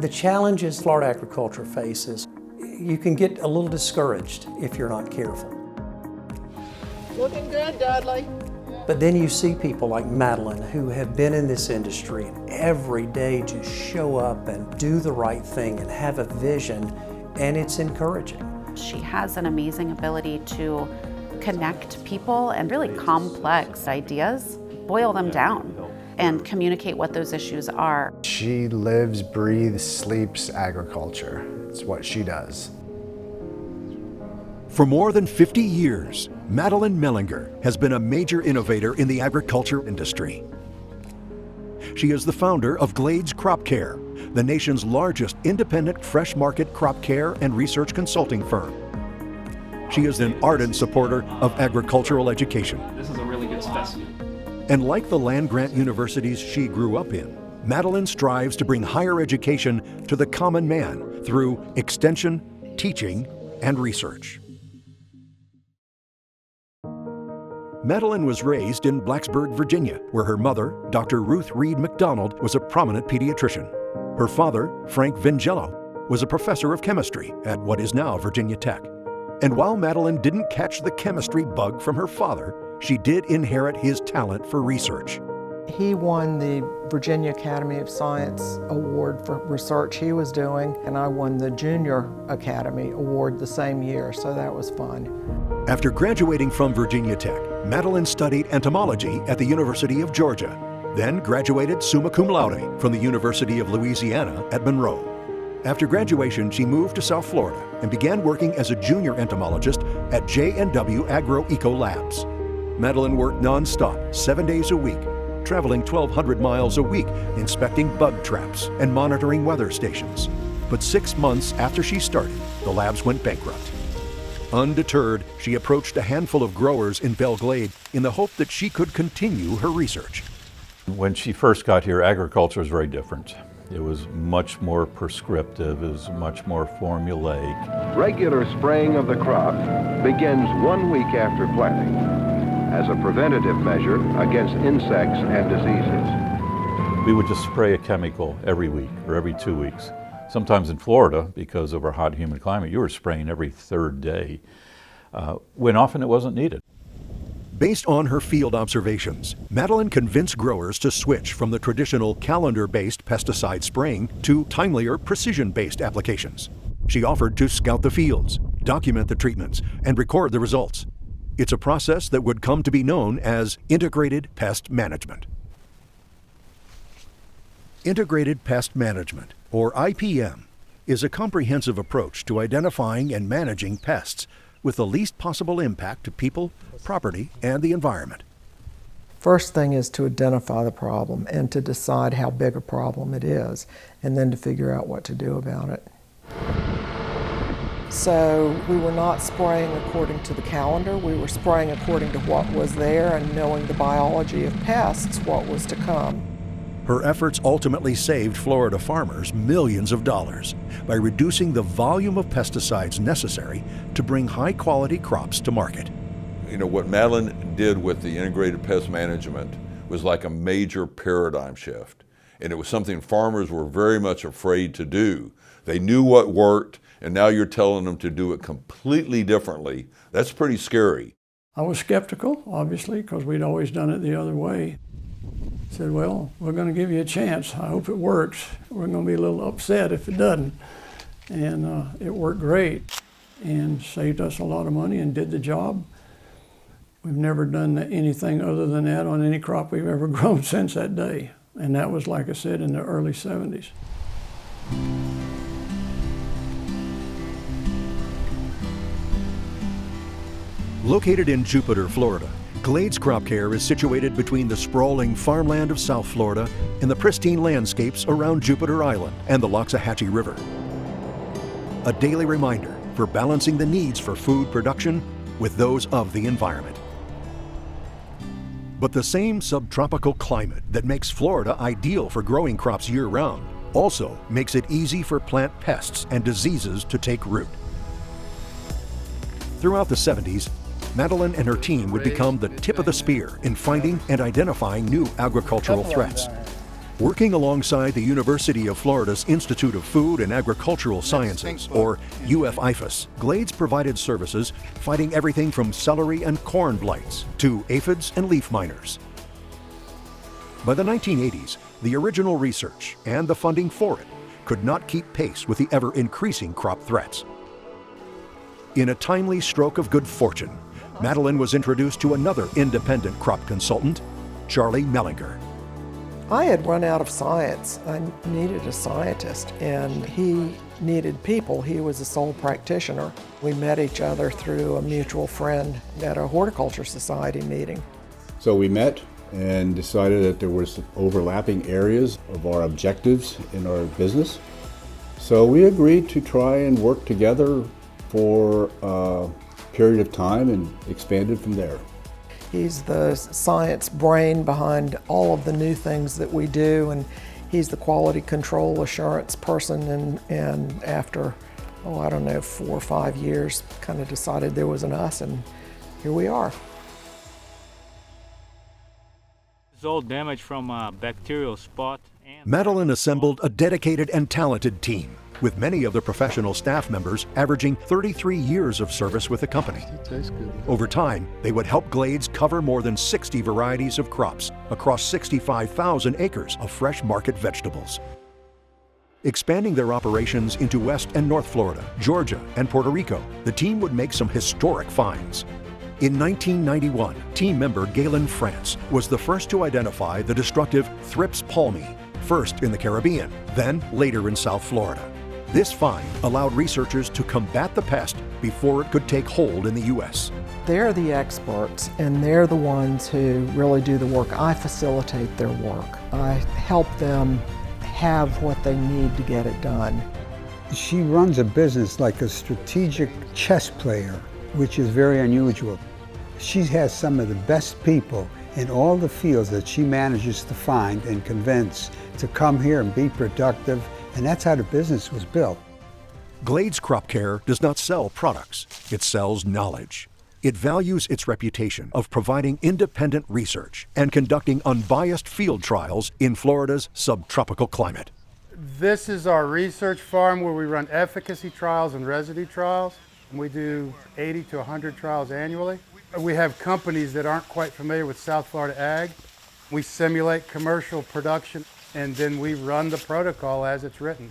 The challenges Florida agriculture faces, you can get a little discouraged if you're not careful. Looking good, Dudley. But then you see people like Madeline who have been in this industry and every day just show up and do the right thing and have a vision, and it's encouraging. She has an amazing ability to connect people and really complex ideas, boil them down, and communicate what those issues are. She lives, breathes, sleeps agriculture. It's what she does. For more than 50 years, Madeline Mellinger has been a major innovator in the agriculture industry. She is the founder of Glades Crop Care, the nation's largest independent fresh market crop care and research consulting firm. She is an ardent supporter of agricultural education. This is a really good specimen. And like the land-grant universities she grew up in, Madeline strives to bring higher education to the common man through extension, teaching, and research. Madeline was raised in Blacksburg, Virginia, where her mother, Dr. Ruth Reed McDonald, was a prominent pediatrician. Her father, Frank Vingello, was a professor of chemistry at what is now Virginia Tech. And while Madeline didn't catch the chemistry bug from her father, she did inherit his talent for research. He won the Virginia Academy of Science Award for research he was doing, and I won the Junior Academy Award the same year, so that was fun. After graduating from Virginia Tech, Madeline studied entomology at the University of Georgia, then graduated summa cum laude from the University of Louisiana at Monroe. After graduation, she moved to South Florida and began working as a junior entomologist at J&W Agro-Eco Labs. Madeline worked non-stop, 7 days a week, traveling 1,200 miles a week, inspecting bug traps and monitoring weather stations. But 6 months after she started, the labs went bankrupt. Undeterred, she approached a handful of growers in Belle Glade in the hope that she could continue her research. When she first got here, agriculture was very different. It was much more prescriptive, it was much more formulaic. Regular spraying of the crop begins 1 week after planting as a preventative measure against insects and diseases. We would just spray a chemical every week or every 2 weeks. Sometimes in Florida, because of our hot, humid climate, you were spraying every third day, when often it wasn't needed. Based on her field observations, Madeline convinced growers to switch from the traditional calendar-based pesticide spraying to timelier, precision-based applications. She offered to scout the fields, document the treatments, and record the results. It's a process that would come to be known as Integrated Pest Management. Integrated Pest Management, or IPM, is a comprehensive approach to identifying and managing pests with the least possible impact to people, property, and the environment. First thing is to identify the problem and to decide how big a problem it is, and then to figure out what to do about it. So we were not spraying according to the calendar, we were spraying according to what was there and knowing the biology of pests, what was to come. Her efforts ultimately saved Florida farmers millions of dollars by reducing the volume of pesticides necessary to bring high-quality crops to market. You know, what Madeline did with the integrated pest management was like a major paradigm shift. And it was something farmers were very much afraid to do. They knew what worked, and now you're telling them to do it completely differently. That's pretty scary. I was skeptical, obviously, because we'd always done it the other way. Said, well, we're going to give you a chance. I hope it works. We're going to be a little upset if it doesn't. And it worked great and saved us a lot of money and did the job. We've never done anything other than that on any crop we've ever grown since that day. And that was, like I said, in the early 70s. Located in Jupiter, Florida, Glades Crop Care is situated between the sprawling farmland of South Florida and the pristine landscapes around Jupiter Island and the Loxahatchee River. A daily reminder for balancing the needs for food production with those of the environment. But the same subtropical climate that makes Florida ideal for growing crops year-round also makes it easy for plant pests and diseases to take root. Throughout the 70s, Madeline and her team would become the tip of the spear in finding and identifying new agricultural threats. Working alongside the University of Florida's Institute of Food and Agricultural Sciences, or UF-IFAS, Glades provided services fighting everything from celery and corn blights to aphids and leaf miners. By the 1980s, the original research and the funding for it could not keep pace with the ever-increasing crop threats. In a timely stroke of good fortune, Madeline was introduced to another independent crop consultant, Charlie Mellinger. I had run out of science. I needed a scientist, and he needed people. He was a sole practitioner. We met each other through a mutual friend at a horticulture society meeting. So we met and decided that there was overlapping areas of our objectives in our business. So we agreed to try and work together for a period of time and expanded from there. He's the science brain behind all of the new things that we do, and he's the quality control assurance person, and after, I don't know, 4 or 5 years, kind of decided there was an us, and here we are. It's all damage from a bacterial spot. Madeline assembled a dedicated and talented team, with many of the professional staff members averaging 33 years of service with the company. Over time, they would help Glades cover more than 60 varieties of crops across 65,000 acres of fresh market vegetables. Expanding their operations into West and North Florida, Georgia, and Puerto Rico, the team would make some historic finds. In 1991, team member Galen France was the first to identify the destructive Thrips palmi, first in the Caribbean, then later in South Florida. This find allowed researchers to combat the pest before it could take hold in the U.S. They're the experts, and they're the ones who really do the work. I facilitate their work. I help them have what they need to get it done. She runs a business like a strategic chess player, which is very unusual. She has some of the best people in all the fields that she manages to find and convince to come here and be productive, and that's how the business was built. Glades Crop Care does not sell products, it sells knowledge. It values its reputation of providing independent research and conducting unbiased field trials in Florida's subtropical climate. This is our research farm where we run efficacy trials and residue trials. We do 80 to 100 trials annually. We have companies that aren't quite familiar with South Florida ag. We simulate commercial production, and then we run the protocol as it's written.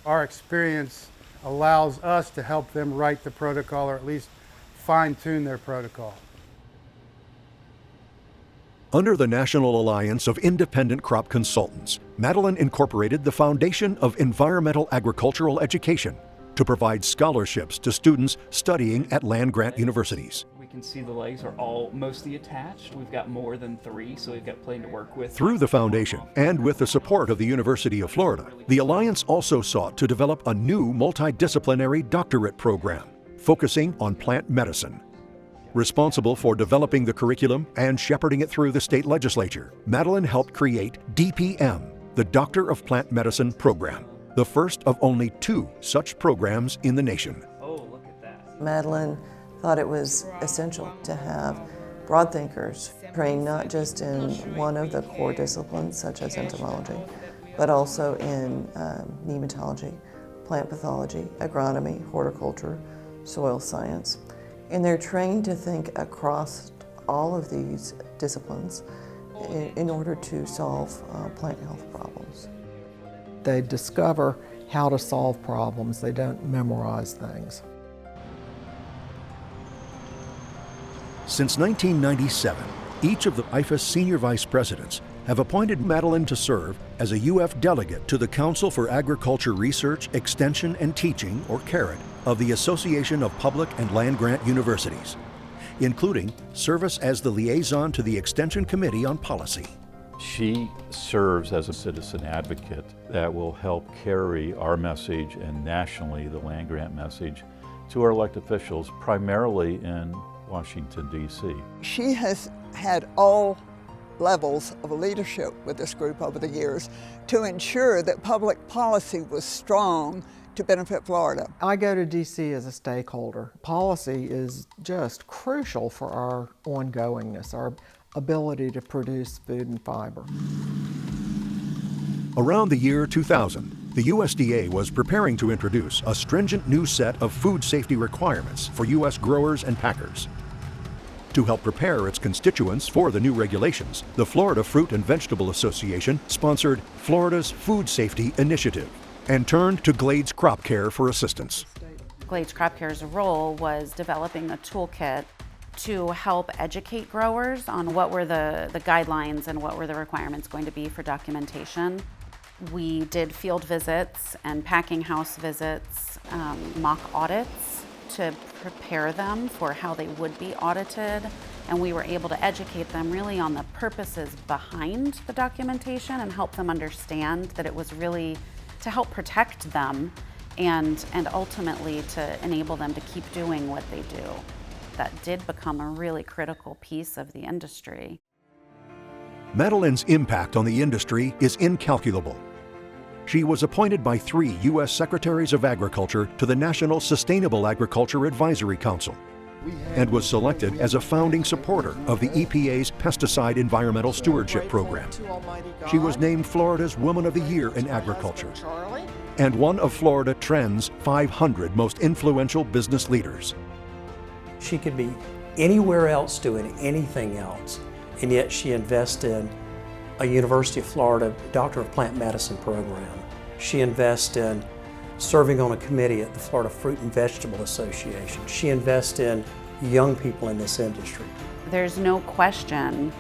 Our experience allows us to help them write the protocol, or at least fine-tune their protocol. Under the National Alliance of Independent Crop Consultants, Madeline incorporated the Foundation of Environmental Agricultural Education to provide scholarships to students studying at land-grant universities. We can see the legs are all mostly attached. We've got more than 3, so we've got plenty to work with. Through the foundation, and with the support of the University of Florida, the Alliance also sought to develop a new multidisciplinary doctorate program focusing on plant medicine. Responsible for developing the curriculum and shepherding it through the state legislature, Madeline helped create DPM, the Doctor of Plant Medicine program, the first of only 2 such programs in the nation. Oh, look at that. Madeline thought it was essential to have broad thinkers trained not just in one of the core disciplines, such as entomology, but also in nematology, plant pathology, agronomy, horticulture, soil science. And they're trained to think across all of these disciplines in order to solve plant health problems. They discover how to solve problems. They don't memorize things. Since 1997, each of the IFAS senior vice presidents have appointed Madeline to serve as a UF delegate to the Council for Agriculture Research, Extension, and Teaching, or CARET, of the Association of Public and Land-Grant Universities, including service as the liaison to the Extension Committee on Policy. She serves as a citizen advocate that will help carry our message and nationally the land-grant message to our elected officials, primarily in Washington, D.C. She has had all levels of leadership with this group over the years to ensure that public policy was strong to benefit Florida. I go to D.C. as a stakeholder. Policy is just crucial for our ongoingness, our ability to produce food and fiber. Around the year 2000, the USDA was preparing to introduce a stringent new set of food safety requirements for U.S. growers and packers. To help prepare its constituents for the new regulations, the Florida Fruit and Vegetable Association sponsored Florida's Food Safety Initiative and turned to Glades Crop Care for assistance. Glades Crop Care's role was developing a toolkit to help educate growers on what were the guidelines and what were the requirements going to be for documentation. We did field visits and packing house visits, mock audits to prepare them for how they would be audited, and we were able to educate them really on the purposes behind the documentation and help them understand that it was really to help protect them and ultimately to enable them to keep doing what they do. That did become a really critical piece of the industry. Madeline's impact on the industry is incalculable. She was appointed by 3 U.S. Secretaries of Agriculture to the National Sustainable Agriculture Advisory Council and was selected as a founding supporter of the EPA's Pesticide Environmental Stewardship Program. She was named Florida's Woman of the Year in Agriculture and one of Florida Trend's 500 most influential business leaders. She could be anywhere else doing anything else, and yet she invests in a University of Florida Doctor of Plant Medicine program. She invests in serving on a committee at the Florida Fruit and Vegetable Association. She invests in young people in this industry. There's no question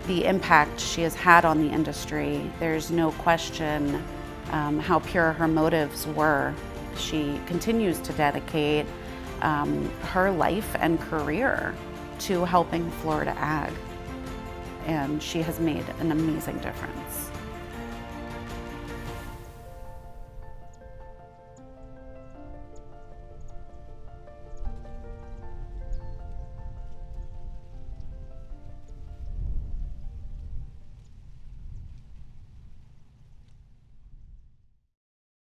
the impact she has had on the industry. There's no question how pure her motives were. She continues to dedicate her life and career to helping Florida ag, and she has made an amazing difference.